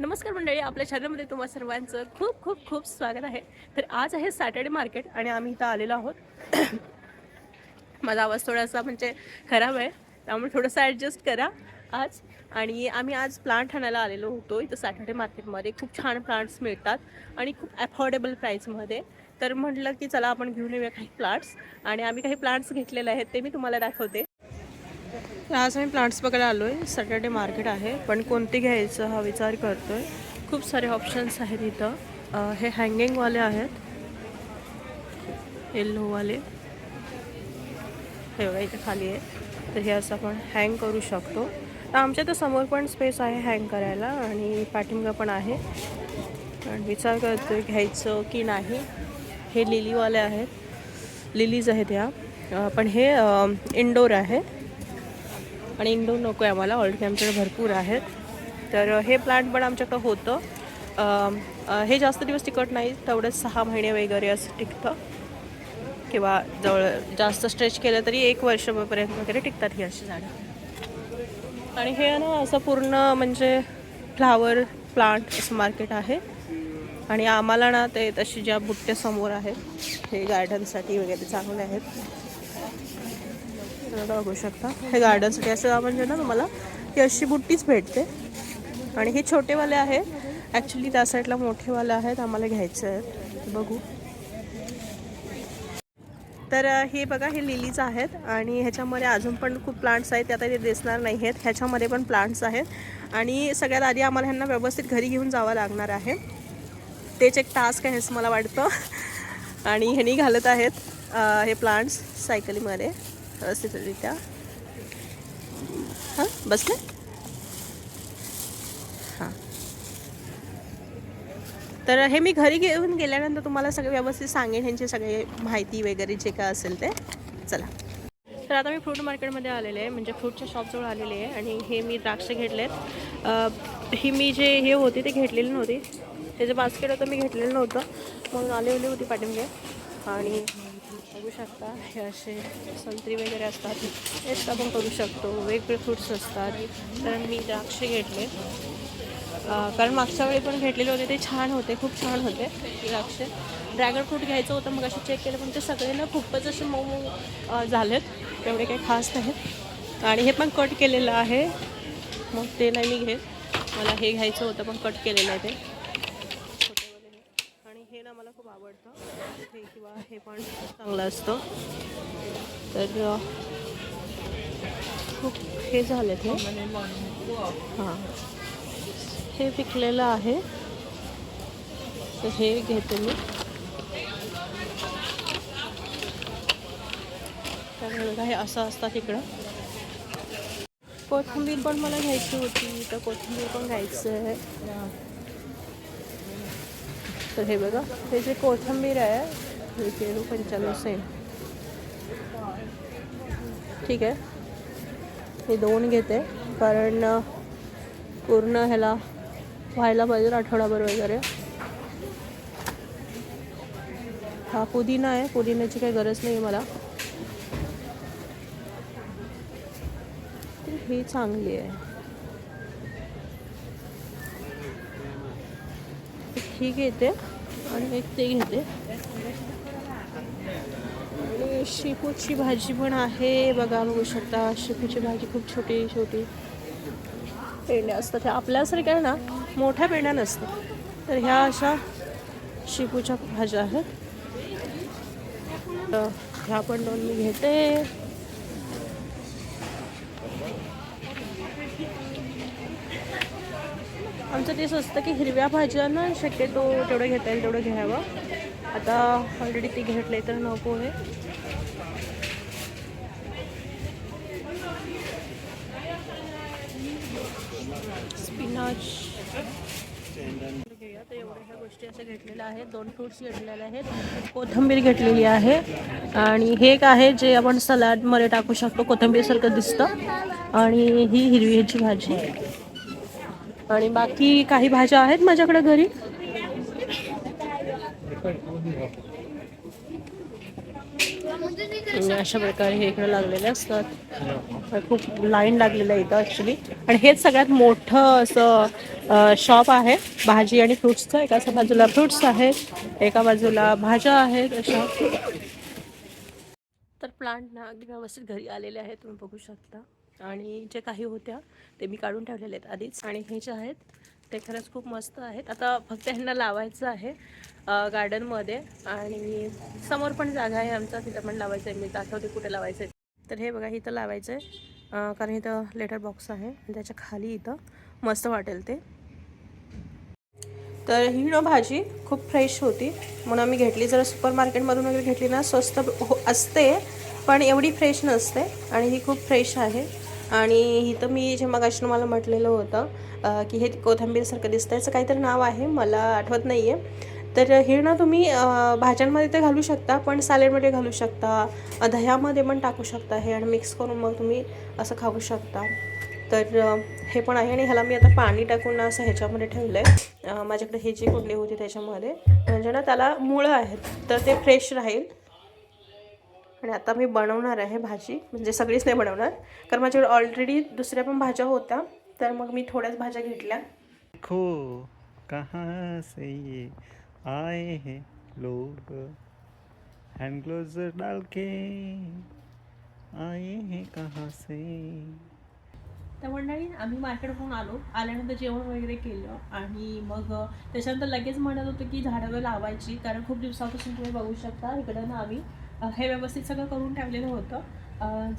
नमस्कार मंडळी, आपल्या चॅनलमध्ये तुम्हा सर्वांचं खूप खूप खूप स्वागत आहे. तर आज आहे सॅटर्डे मार्केट आणि आम्ही इथं आलेलो आहोत. माझा आवाज थोडासा म्हणजे खराब आहे, त्यामुळे थोडंसं ॲडजस्ट करा आज. आणि आम्ही आज प्लांट आणायला आलेलो होतो इथं सॅटर्डे मार्केटमध्ये. खूप छान प्लांट्स मिळतात आणि खूप अफोर्डेबल प्राईसमध्ये. तर म्हटलं की चला आपण घेऊन येऊया काही प्लांट्स, आणि आम्ही काही प्लांट्स घेतलेले आहेत ते मी तुम्हाला दाखवते. तर आज आम्ही प्लांट्स बघायला आलो आहे. सॅटर्डे मार्केट आहे, पण कोणते घ्यायचं हा विचार करतो आहे. खूप सारे ऑप्शन्स आहेत इथं. हे हँगिंगवाले आहेत, येल्लोवाले. हे बघा इथे खाली आहे, तर हे असं आपण हँग करू शकतो. तर आमच्या तर समोर पण स्पेस आहे हँग करायला आणि पाठिंबा पण आहे. आणि विचार करतो आहे घ्यायचं की नाही. हे लिलीवाले आहेत, लिलीज आहेत ह्या. पण हे इंडोर आहे आणि इंडोर नको आहे आम्हाला, ऑलरेडी आमच्याकडे भरपूर आहेत. तर हे प्लांट पण आमच्याकडं होतं. हे जास्त दिवस टिकत नाही, तेवढंच 6 महिने वगैरे असं टिकतं, किंवा जवळ जास्त स्ट्रेच केलं तरी 1 वर्षापर्यंत वगैरे टिकतात ही अशी झाडं. आणि हे ना असं पूर्ण म्हणजे फ्लावर प्लांट असं मार्केट आहे. आणि आम्हाला ना ते तशी ज्या बुट्ट्या समोर आहेत हे गार्डनसाठी वगैरे चांगले आहेत. बघू शकता, हे गार्डनसाठी असं म्हणजे ना तुम्हाला ही अशी बुट्टीच भेटते. आणि हे छोटेवाले आहे, ॲक्च्युली त्या साईडला मोठेवाले आहेत, आम्हाला घ्यायचे आहेत. बघू. तर हे बघा, हे लिलीज आहेत आणि ह्याच्यामध्ये अजून पण खूप प्लांट्स आहेत. ते आता ते दिसणार नाही आहेत. ह्याच्यामध्ये पण प्लांट्स आहेत. आणि सगळ्यात आधी आम्हाला ह्यांना व्यवस्थित घरी घेऊन जावं लागणार आहे. तेच एक टास्क आहे असं मला वाटतं. आणि ह्यांनी घालत आहेत हे प्लांट्स सायकलीमध्ये व्यवस्थितरित्या. हां, बसले. हां, तर हे मी घरी घेऊन गेल्यानंतर तुम्हाला सगळे व्यवस्थित सांगेन ह्यांची सगळे माहिती वगैरे जे काय असेल ते. चला. तर आता मी फ्रूट मार्केटमध्ये आलेले आहे, म्हणजे फ्रूटच्या शॉपजवळ आलेले आहे. आणि हे मी द्राक्ष घेतलेत. ही मी जे हे होते ते घेतलेली नव्हती, त्याचे बास्केट होतं मी घेतलेलं नव्हतं, म्हणून आलेली होती पाठीमागे. आणि बघू शकता हे असे संत्री वगैरे असतात, टेस्ट आपण करू शकतो. वेगवेगळे फ्रूट्स असतात. तर मी द्राक्ष घेतले, कारण मागच्या वेळी पण घेतलेले होते, ते छान होते, खूप छान होते द्राक्ष. ड्रॅगन फ्रूट घ्यायचं होतं मग असे चेक केलं, पण ते सगळे ना खूपच असे मऊ झालेत, एवढे काही खास नाहीत. आणि हे पण कट केलेलं आहे, मग ते नाही मी घेत. मला हे घ्यायचं होतं पण कट केलेलं आहे ते छोटेवाले. आणि हे ना मला खूप आवडतं हे, किंवा हे पण चांगलं असतं. तर खूप हे झालेत हे. हां, हे पिकलेलं आहे, तर हे घेते मी. तर हे असं असतात इकडं. कोथिंबीर पण मला घ्यायची होती, तर कोथिंबीर पण घ्यायचं आहे. तर हे बघा, हे जे कोथिंबीर आहे हे ₹95 सेंट. ठीक आहे, हे 2 घेते, कारण पूर्ण ह्याला व्हायला पाहिजे आठवडाभर वगैरे. हा पुदिना आहे, पुदिन्याची काही गरज नाही मला. ही चांगली आहे, ही घेते आणि एक ते घेते. आणि शेपूची भाजी पण आहे बघा, बघू शकता. शेपूची भाजी खूप छोटी छोटी पेंड्या असतात, ह्या आपल्यासारख्या ना मोठ्या पेंड्या नसतात. तर ह्या अशा शेपूच्या भाज्या आहेत. तर ह्या पण 2 मी घेते. आमचं तेच असतं की हिरव्या भाज्या ना शक्यतो तेवढं घेता येईल तेवढं घ्यावं. आता ऑलरेडी ते घेतले तर नको आहे. स्पिनाच घेऊया. तर एवढ्या ह्या गोष्टी अशा घेतलेल्या आहेत. 2 फ्रूट्स घेतलेले आहेत, कोथिंबीर घेतलेली आहे. आणि हे एक आहे जे आपण सलाडमध्ये टाकू शकतो, कोथिंबीरसारखं दिसतं. आणि ही हिरवी ह्याची भाजी. आणि बाकी काही भाज्या आहेत माझ्याकडे घरी. आणि अशा प्रकारे हे इकडे लागलेले असतात. खूप लाईन लागलेलं आहे इथं ॲक्च्युली. आणि हेच सगळ्यात मोठं असं शॉप आहे भाजी आणि फ्रुट्सचं. एका बाजूला फ्रुट्स आहेत, एका बाजूला भाज्या आहेत अशा. तर प्लांट ना अगदी व्यवस्थित घरी आलेले आहेत, तुम्ही बघू शकता. आणि जे काही होत्या ते मी काढून ठेवलेले आहेत आधीच. आणि हे जे आहेत ते खरंच खूप मस्त आहेत. आता फक्त ह्यांना लावायचं आहे गार्डनमध्ये. आणि समोर पण जागा आहे आमचा, तिथं पण लावायचं आहे. मी दाखवते कुठे लावायचं आहे. तर हे बघा इथं लावायचं आहे, कारण इथं लेटर बॉक्स आहे आणि त्याच्या खाली इथं मस्त वाटेल ते. तर ही ना भाजी खूप फ्रेश होती म्हणून आम्ही घेतली. जरा सुपर मार्केटमधून वगैरे घेतली ना स्वस्त असते, पण एवढी फ्रेश नसते. आणि ही खूप फ्रेश आहे. आणि इथं मी जे मगाशी तुम्हाला म्हटलेलं होतं की हे कोथिंबीरसारखं दिसतं, याचं काहीतरी नाव आहे, मला आठवत नाही आहे. तर हे ना तुम्ही भाज्यांमध्ये ते घालू शकता, पण सॅलेडमध्ये घालू शकता, दह्यामध्ये पण टाकू शकता हे, आणि मिक्स करून मग तुम्ही असं खाऊ शकता. तर हे पण आहे. आणि ह्याला मी आता पाणी टाकून असं ह्याच्यामध्ये ठेवलं आहे. माझ्याकडे हे जी कुंडी होती त्याच्यामध्ये, म्हणजे ना त्याला मुळं आहेत तर ते फ्रेश राहील. आणि आता मी बनवणार आहे भाजी, म्हणजे सगळीच नाही बनवणार, कारण माझ्याकडे ऑलरेडी दुसऱ्या पण भाज्या होत्या, तर मग मी थोड्याच भाज्या घेतल्या. देखो कहाँ से ये आए हैं लोग, हैंड ग्लोव्स डाल के आए हैं कहाँ से. त्या मंडळी आम्ही मार्केटहून आल्यानंतर जेवण वगैरे केलं. आणि मग त्याच्यानंतर लगेच म्हणत होतं की झाडं लावायची, कारण खूप दिवसापासून तुम्ही बघू शकता इकडं ना आम्ही हे व्यवस्थित सगळं करून ठेवलेलं होतं.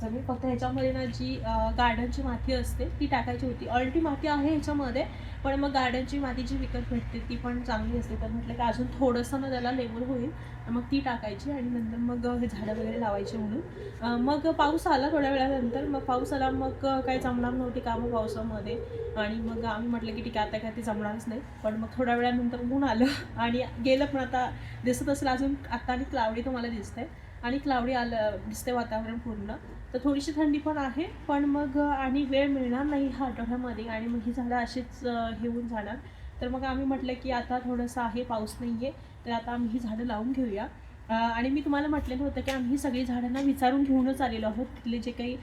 जमीन फक्त ह्याच्यामध्ये ना जी गार्डनची माती असते ती टाकायची होती. ऑलरेडी माती आहे ह्याच्यामध्ये, पण मग गार्डनची माती जी विकत भेटते ती पण चांगली असते. तर म्हटलं की अजून थोडंसं ना त्याला लेवल होईल, मग ती टाकायची आणि नंतर मग हे झाडं वगैरे लावायची म्हणून. मग पाऊस आला थोड्या वेळानंतर. मग पाऊस आला, मग काही जमणार नव्हती कामं पावसामध्ये. आणि मग आम्ही म्हटलं की ठीक आहे आता काय ते जमणारच नाही. पण मग थोड्या वेळानंतर ऊन आलं आणि गेलं. पण आता दिसत असेल अजून आता आणि क्लाउडी तुम्हाला दिसतंय, आणि क्लाउडी आलं दिसते वातावरण पूर्ण. तर थोडीशी थंडी पण आहे, पण मग आणि वेळ मिळणार नाही ह्या आठवड्यामध्ये, आणि मग ही झाडं अशीच हे होऊन जाणार. तर मग आम्ही म्हटलं की आता थोडंसं आहे, पाऊस नाही आहे, तर आता आम्ही ही झाडं लावून घेऊया. आणि मी तुम्हाला म्हटलेलं होतं की आम्ही सगळी झाडांना विचारून घेऊनच आलेलो आहोत. तिथले जे काही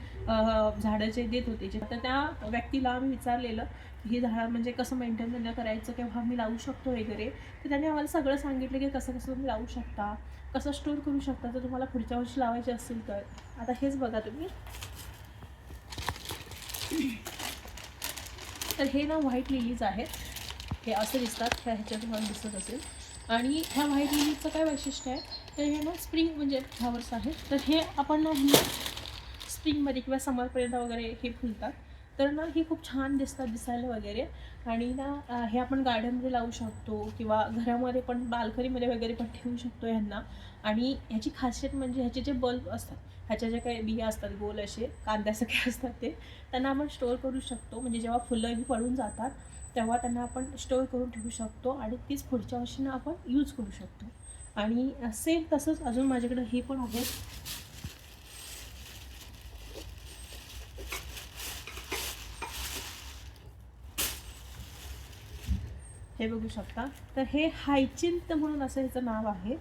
झाडं जे देत होते तर त्या व्यक्तीला आम्ही विचारलेलं की ही झाडं म्हणजे कसं मेंटेन करायचं, केव्हा आम्ही लावू शकतो वगैरे. तर त्यांनी आम्हाला सगळं सांगितलं की कसं कसं तुम्ही लावू शकता, कसं स्टोर करू शकता, जर तुम्हाला पुढच्या वर्षी लावायचे असेल तर. आता हेच बघा तुम्ही. तर हे ना व्हाईट लिलीज आहेत, हे असं दिसतात, ह्याच्यात तुम्हाला दिसत असेल. आणि ह्या व्हाईट लिलीजचं काय वैशिष्ट्य आहे, तर हे ना स्प्रिंग म्हणजे फ्लावर्स आहेत. तर हे आपण स्प्रिंगमध्ये किंवा समरपर्यंत वगैरे हे फुलतात. तर ना ही खूप छान दिसतात दिसायला वगैरे. आणि ना हे आपण गार्डनमध्ये लावू शकतो किंवा घरामध्ये पण बाल्कनीमध्ये वगैरे पण ठेवू शकतो ह्यांना. आणि ह्याची खासियत म्हणजे ह्याचे जे बल्ब असतात, ह्याच्या ज्या काही बिया असतात गोल असे कांद्यासारखे असतात, ते त्यांना आपण स्टोअर करू शकतो. म्हणजे जेव्हा फुलंही पडून जातात तेव्हा त्यांना आपण स्टोअर करून ठेवू शकतो, आणि तीच पुढच्या वर्षीनं आपण यूज करू शकतो. आणि सेम तसंच अजून माझ्याकडे हे पण आहेत. हे बघू शकता. तर हे हायचिंत म्हणून असं ह्याचं नाव आहे.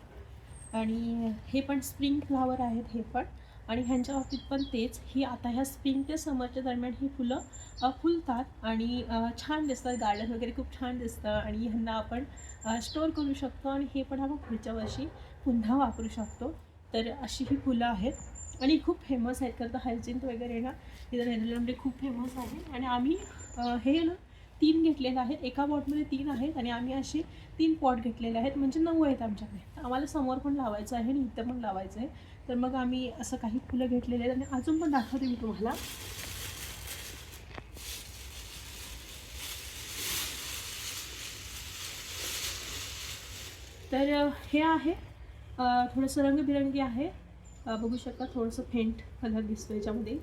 आणि हे पण स्प्रिंग फ्लावर आहेत हे पण. आणि ह्यांच्या बाबतीत पण तेच, ही आता ह्या स्प्रिंग ते समरच्या दरम्यान ही फुलं फुलतात आणि छान दिसतात, गार्डन वगैरे खूप छान दिसतं. आणि ह्यांना आपण स्टोअर करू शकतो, आणि हे पण आपण पुढच्या वर्षी पुन्हा वापरू शकतो. तर अशी ही फुलं आहेत आणि खूप फेमस आहेत. खरं तर हायजिंत वगैरे ना इथं नेदरलँडमध्ये खूप फेमस आहे. आणि आम्ही हे ना 3 घेतलेले आहेत, एका पॉटमध्ये 3 आहेत, आणि आम्ही असे 3 पॉट घेतलेले आहेत, म्हणजे 9 आहेत आमच्याकडे. आम्हाला समोर पण लावायचं आहे आणि इथं पण लावायचं आहे. तर मग आम्ही असं काही फुलं घेतलेले आहेत. आणि अजून पण दाखवते मी तुम्हाला. तर हे आहे थोडंसं रंगबिरंगी आहे. बघू शकता थोडंसं फेंट कलर दिसतो याच्यामध्ये,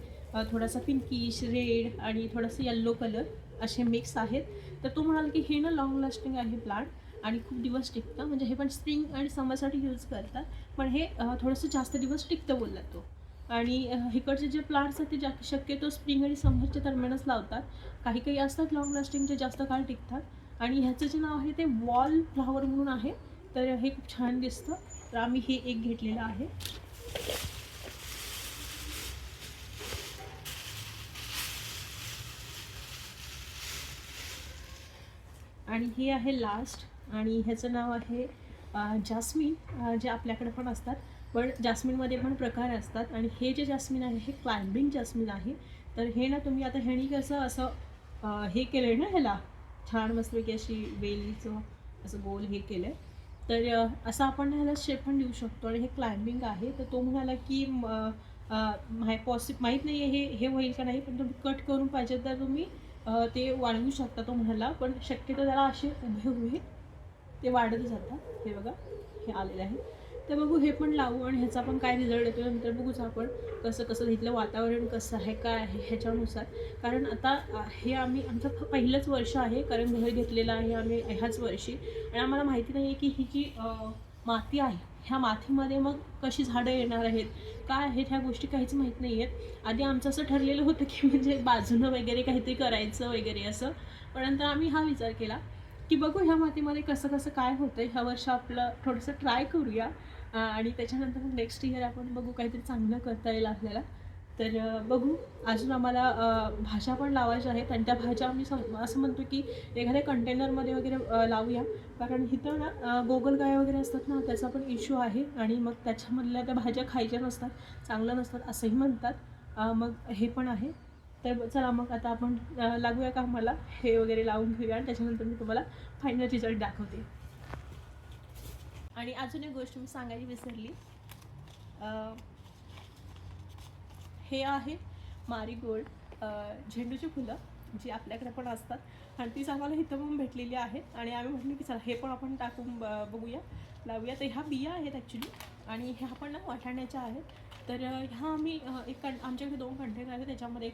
थोडासा पिंकिश रेड आणि थोडंसं येल्लो कलर असे मिक्स आहेत. तर तो म्हणाल की हे ना लॉंग लास्टिंग आहे प्लांट, आणि खूप दिवस टिकतं. म्हणजे हे पण स्प्रिंग आणि समरसाठी यूज करतात, पण हे थोडंसं जास्त दिवस टिकतं बोलला तो. आणि इकडचे जे प्लांट्स आहेत ते शक्यतो स्प्रिंग आणि समरच्या दरम्यानच लावतात. काही काही असतात लॉंग लास्टिंग जे जास्त काळ टिकतात. आणि ह्याचं जे नाव आहे ते वॉल फ्लावर म्हणून आहे. तर हे खूप छान दिसतं. तर आम्ही हे एक घेतलेलं आहे. आणि हे आहे लास्ट आणि ह्याचं नाव आहे जास्मिन, जे आपल्याकडे पण असतात, पण जास्मिनमध्ये पण प्रकार असतात. आणि हे जे जास्मिन आहे हे क्लाइम्बिंग जास्मिन आहे. तर हे ना तुम्ही आता ह्यानी कसं असं हे केलं आहे ना, ह्याला छान मस्तपैकी अशी वेलीचं असं गोल हे केलं आहे. तर असं आपण ह्याला शेप पण देऊ शकतो. आणि हे क्लाइम्बिंग आहे. तर तो म्हणाला की माहीत नाही आहे हे होईल का नाही, पण तुम्ही कट करून पाहिजे तर तुम्ही ते वाढवू शकता तो म्हणाला. पण शक्यतो त्याला असे उभे उभे ते वाढत जातात. हे बघा हे आलेलं आहे. तर बघू हे पण लावू आणि ह्याचा पण काय रिझल्ट येतो नंतर बघूच आपण कसं कसं इथलं वातावरण कसं आहे काय आहे ह्याच्यानुसार. कारण आता हे आमचं पहिलंच वर्ष आहे, कारण घर घेतलेलं आहे आम्ही ह्याच वर्षी. आणि आम्हाला माहिती नाही आहे की ही जी माती आहे ह्या मातीमध्ये मग कशी झाडं येणार आहेत काय आहेत ह्या गोष्टी काहीच माहीत नाही आहेत. आधी आमचं असं ठरलेलं होतं की म्हणजे बाजूनं वगैरे काहीतरी करायचं वगैरे असं. पण नंतर आम्ही हा विचार केला की बघू ह्या मातीमध्ये कसं कसं काय होतं ह्या वर्ष आपलं थोडंसं ट्राय करूया. आणि त्याच्यानंतर मग नेक्स्ट इयर आपण बघू काहीतरी चांगलं करता येईल आपल्याला. तर बघू. अजून आम्हाला भाज्या पण लावायच्या आहेत आणि त्या भाज्या आम्ही असं म्हणतो की एखाद्या कंटेनरमध्ये वगैरे लावूया. कारण इथं ना गोगलगाय वगैरे असतात ना त्याचा पण इश्यू आहे. आणि मग त्याच्यामधल्या त्या भाज्या खायच्या नसतात, चांगल्या नसतात असंही म्हणतात. मग हे पण आहे. तर चला मग आता आपण लागूया का आम्हाला हे वगैरे लावून घेऊया आणि त्याच्यानंतर मी तुम्हाला फायनल रिझल्ट दाखवते. आणि अजून एक गोष्ट मी सांगायची विसरली. हे आहे मारीगोल्ड झेंडूची फुलं जी आपल्याकडे पण असतात आणि तीच आम्हाला इथं पण भेटलेली आहेत. आणि आम्ही म्हटलं की चला हे पण आपण टाकून बघूया लावूया. तर ह्या बिया आहेत ॲक्च्युली आणि ह्या पण ना वाटाण्याच्या आहेत. तर ह्या आम्ही आमच्याकडे 2 कंटेनर आहेत त्याच्यामध्ये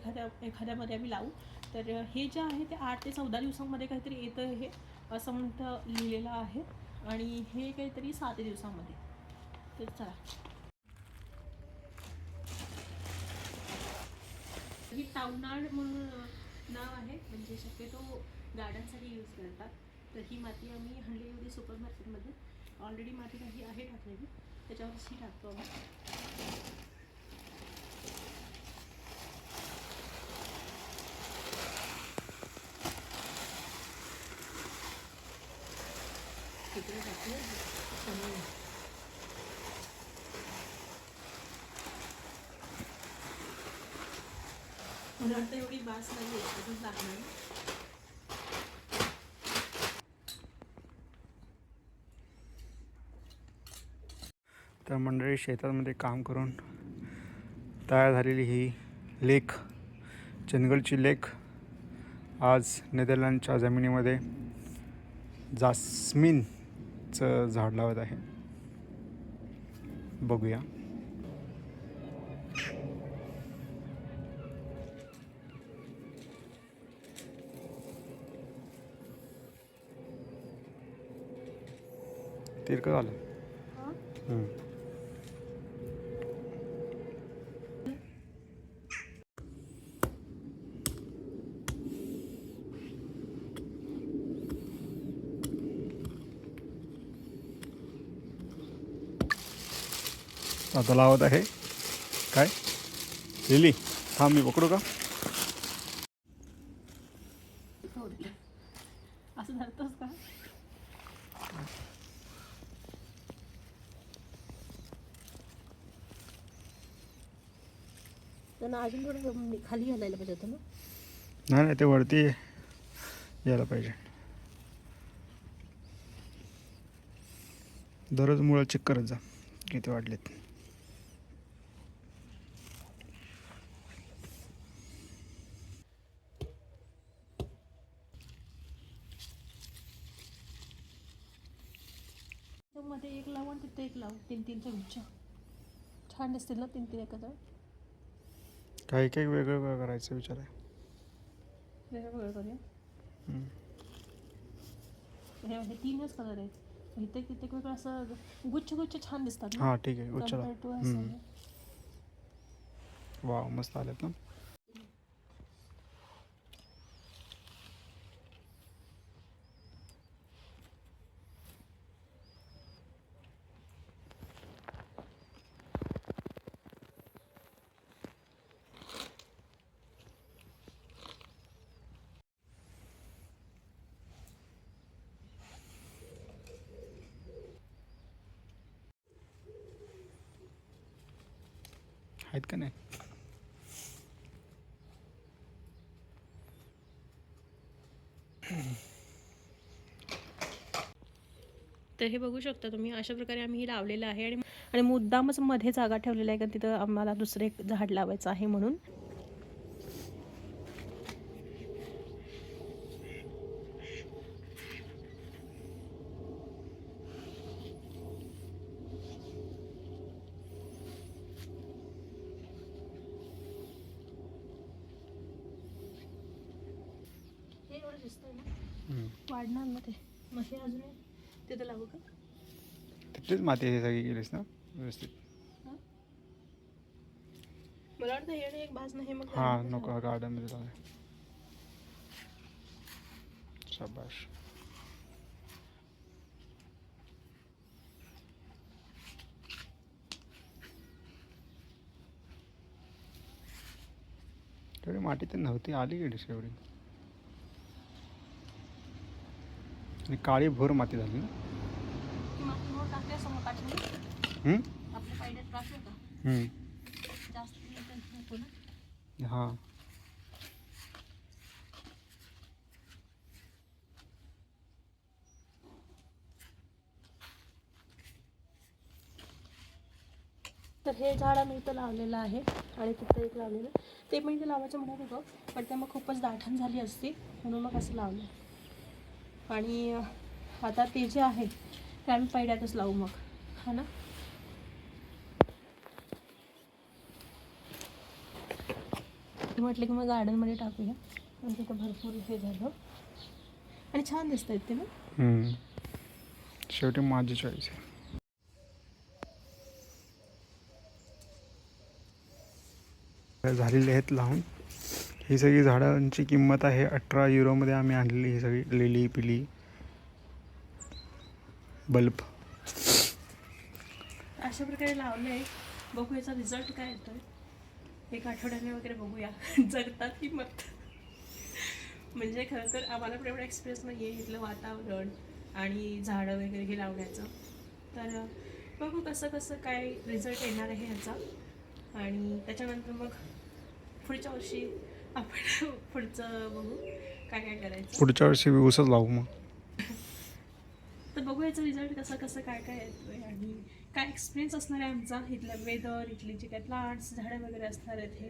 एखाद्यामध्ये आम्ही लावू. तर हे जे आहे ते 8 ते 14 दिवसांमध्ये काहीतरी येतं हे असं म्हणतं लिहिलेलं आहे. आणि हे काहीतरी 7 दिवसांमध्ये. तर चला. ही टाउनार्ड म्हणून नाव आहे, म्हणजे शक्यतो गार्डनसाठी यूज करतात. तर ही माती आम्ही आणली होती सुपर मार्केटमध्ये. ऑलरेडी माती काही आहे टाकलेली, त्याच्यावरची टाकतो आम्ही. तिकडे टाकले मला वाटतं एवढी बास नाही आहे, अजून टाकणार. तर मंडळी शेतामध्ये काम करून तयार झालेली ही लेक, चंदगडची लेक, आज नेदरलँडच्या जमिनीमध्ये जास्मिनचं झाड लावत आहे. बघूया. तिरकं झालं. आता लावत आहे काय लिली. थांब मी पकडू का? असं धरतोस का? त्यांना अजून थोडं खाली घालायला पाहिजे होतं ना. नाही नाही, ते वरती यायला पाहिजे. दररोज मुळं चेक करत जा किती वाढलेत. मध्ये एक लावू आणि तिथे एक लावू, 3-3च्या गुच्छा छान दिसतील ना 3-3 एकत्र. काही काही वेगळं वेगळं करायचं विचार आहे. वेगळं करूया. हे 3च कलर आहेत. इथे कित्येक वेगळं असं गुच्छ गुच्छ छान दिसतात ना. हां ठीक आहे, उचला. Compared to असं. वाव, मस्त आलेत ना. आहेत का नाही? तर हे बघू शकता तुम्ही, अशा प्रकारे आम्ही हे लावलेलं आहे. आणि आणि मुद्दामच मध्ये जागा ठेवलेला आहे, कारण तिथं आम्हाला दुसरं एक झाड लावायचं आहे म्हणून. हे एवढं दिसतंय ना, वाढणार ना ते. मग हे अजून तिथं लावू का? तिथलीच माती हे सगळी केलीस ना व्यवस्थित? मला वाटतं हे आणि एक भास नाही, मग हां नको, गार्डनमध्ये जाऊया. शाबाश. तेवढी माती तर नव्हती, आली गेलीस एवढी. आणि काळी भोर माती झाली ना. टाकल्या समोर काढली हम्म? आपल्या पायड्यात टाकलं का हम्म. जास्त नको ना. हां. तर हे झाड आम्ही इथं लावलेलं आहे आणि तिथं एक लावलेलं. ते पण इथे लावायचं म्हणत होतं, पण ते मग खूपच दाटण झाली असती म्हणून मग असं लावलं. आणि आता ते जे आहे ते आम्ही पहिल्यातच लावू मग, हा ना. म्हटलं की मग गार्डनमध्ये टाकूया, म्हणजे तिथं भरपूर हे झालं आणि छान दिसत आहेत ते ना. शेवटी माझी चॉईस आहे. झालेली आहेत लावून. ही सगळी झाडांची किंमत आहे 18 युरोमध्ये आम्ही आणलेली ही सगळी लिली पिली बल्ब. अशा प्रकारे लावलं आहे. बघू याचा रिझल्ट काय येतोय. एक आठवड्याने वगैरे बघूया जगतात की मत. म्हणजे खरं तर आम्हाला पण एवढा एक्सपिरियन्स नाही आहे इथलं वातावरण आणि झाडं वगैरे हे लावण्याचं. तर बघू कसं कसं काय रिझल्ट येणार आहे ह्याचा. आणि त्याच्यानंतर मग पुढच्या वर्षी आपण पुढचं बघू काय काय करायचं. पुढच्या वर्षी ऊसच लावू मग. तर बघू याचा रिझल्ट कसं कसं काय काय येतोय आणि काय एक्सपिरियन्स असणार आहे आमचा. इथलं वेदर, इथली जे काय प्लांट्स झाडं वगैरे असणार आहेत हे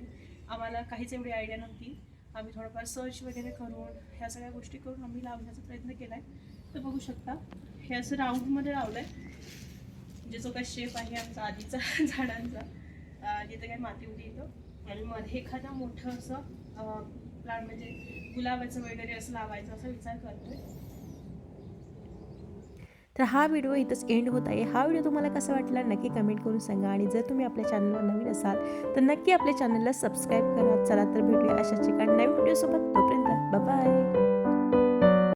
आम्हाला काहीच एवढी आयडिया नव्हती. आम्ही थोडंफार सर्च वगैरे करून ह्या सगळ्या गोष्टी करून आम्ही लावण्याचा प्रयत्न केला आहे. तर बघू शकता हे असं राऊंडमध्ये लावलं आहे, म्हणजे जो काय शेप आहे आमचा आधीचा झाडांचा. जिथं काय माती होती इथं आणि मध्ये एखादा मोठं असं प्लांट म्हणजे गुलाबाचं वगैरे असं लावायचं असा विचार करतोय. तर हा व्हिडिओ इथंच एंड होत आहे. हा व्हिडिओ तुम्हाला कसा वाटला नक्की कमेंट करून सांगा. आणि जर तुम्ही आपल्या चॅनलवर नवीन असाल तर नक्की आपल्या चॅनलला सबस्क्राईब करा. चला तर भेटूया अशाच एका नवीन व्हिडिओसोबत. तोपर्यंत बाय.